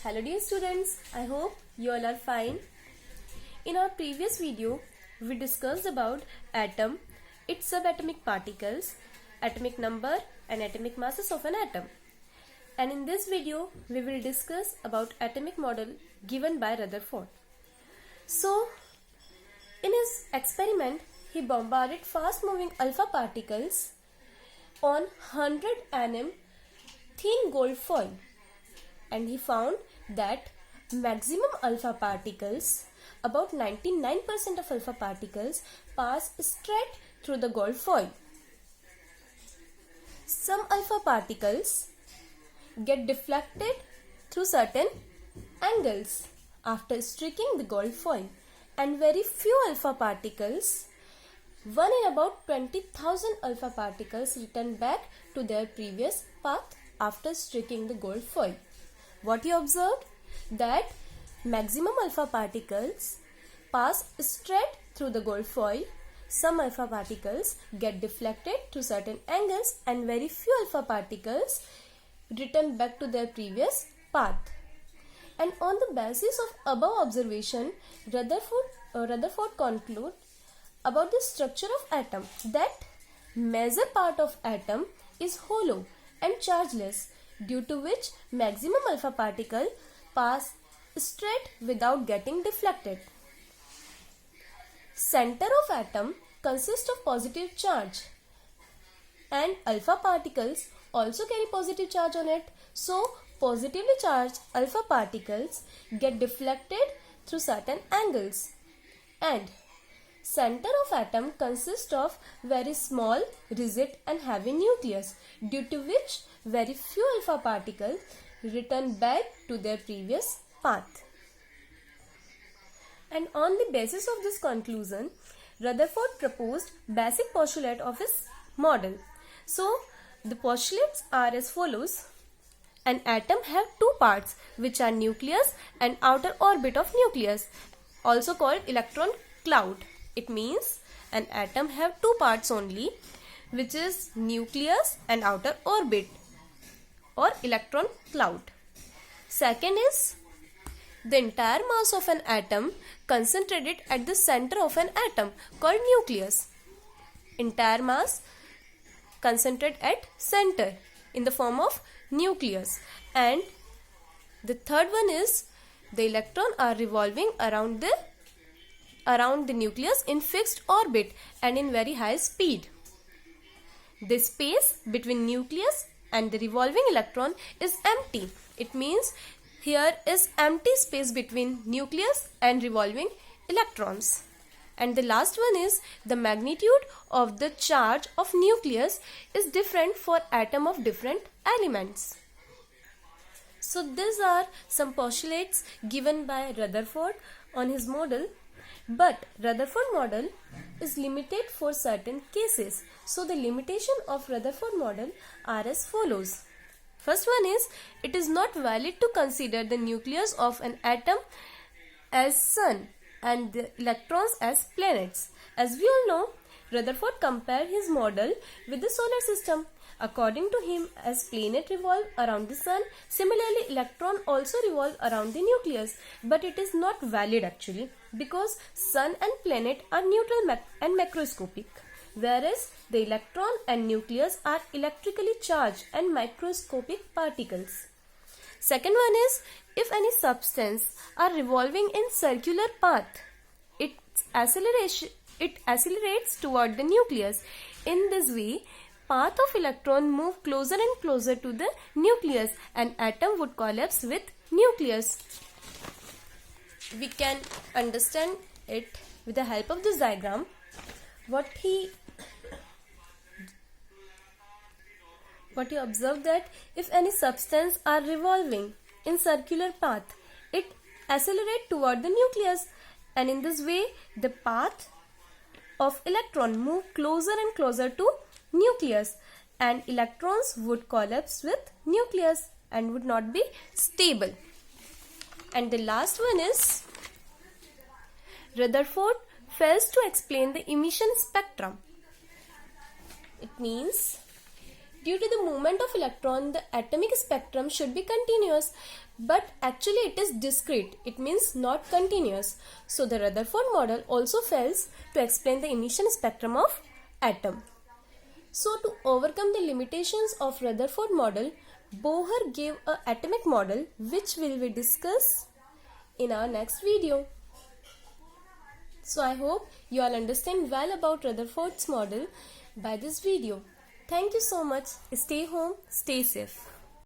Hello dear students, I hope you all are fine. In our previous video, we discussed about atom, its subatomic particles, atomic number and atomic masses of an atom. And in this video, we will discuss about atomic model given by Rutherford. So, in his experiment, he bombarded fast moving alpha particles on 100 nm thin gold foil, and he found that maximum alpha particles, about 99% of alpha particles, pass straight through the gold foil. Some alpha particles get deflected through certain angles after striking the gold foil, and very few alpha particles, 1 in about 20,000 alpha particles, return back to their previous path after striking the gold foil. What he observed? That maximum alpha particles pass straight through the gold foil, some alpha particles get deflected through certain angles, and very few alpha particles return back to their previous path. And on the basis of above observation, Rutherford concluded about the structure of atom that major part of atom is hollow and chargeless, due to which maximum alpha particle pass straight without getting deflected. Center of atom consists of positive charge, and alpha particles also carry positive charge on it. So positively charged alpha particles get deflected through certain angles, and center of atom consists of very small, rigid and heavy nucleus, due to which very few alpha particles return back to their previous path. And on the basis of this conclusion, Rutherford proposed basic postulate of his model. So the postulates are as follows. An atom have two parts, which are nucleus and outer orbit of nucleus, also called electron cloud. It means an atom have two parts only, which is nucleus and outer orbit or electron cloud. Second is the entire mass of an atom concentrated at the center of an atom called nucleus. Entire mass concentrated at center in the form of nucleus. And the third one is the electron are revolving around the nucleus in fixed orbit and in very high speed. The space between nucleus and the revolving electron is empty. It means here is empty space between nucleus and revolving electrons. And the last one is the magnitude of the charge of nucleus is different for atom of different elements. So these are some postulates given by Rutherford on his model. But Rutherford model is limited for certain cases. So the limitation of Rutherford model are as follows. First one is, it is not valid to consider the nucleus of an atom as sun and the electrons as planets. As we all know, Rutherford compared his model with the solar system. According to him, as planet revolve around the sun, similarly electron also revolve around the nucleus. But it is not valid actually, because sun and planet are neutral and macroscopic, whereas the electron and nucleus are electrically charged and microscopic particles. Second one is, if any substance are revolving in circular path, it accelerates toward the nucleus. In this way, path of electron move closer and closer to the nucleus, and atom would collapse with nucleus. We can understand it with the help of this diagram. What he observed, that if any substance are revolving in circular path, it accelerates toward the nucleus, and in this way the path of electron move closer and closer to nucleus, and electrons would collapse with nucleus and would not be stable. And the last one is, Rutherford fails to explain the emission spectrum. It means Due to the movement of electron, the atomic spectrum should be continuous, but actually it is discrete. It means not continuous. So the Rutherford model also fails to explain the emission spectrum of atom. So to overcome the limitations of Rutherford model, Bohr gave an atomic model which will be discussed in our next video. So I hope you all understand well about Rutherford's model by this video. Thank you so much. Stay home, stay safe.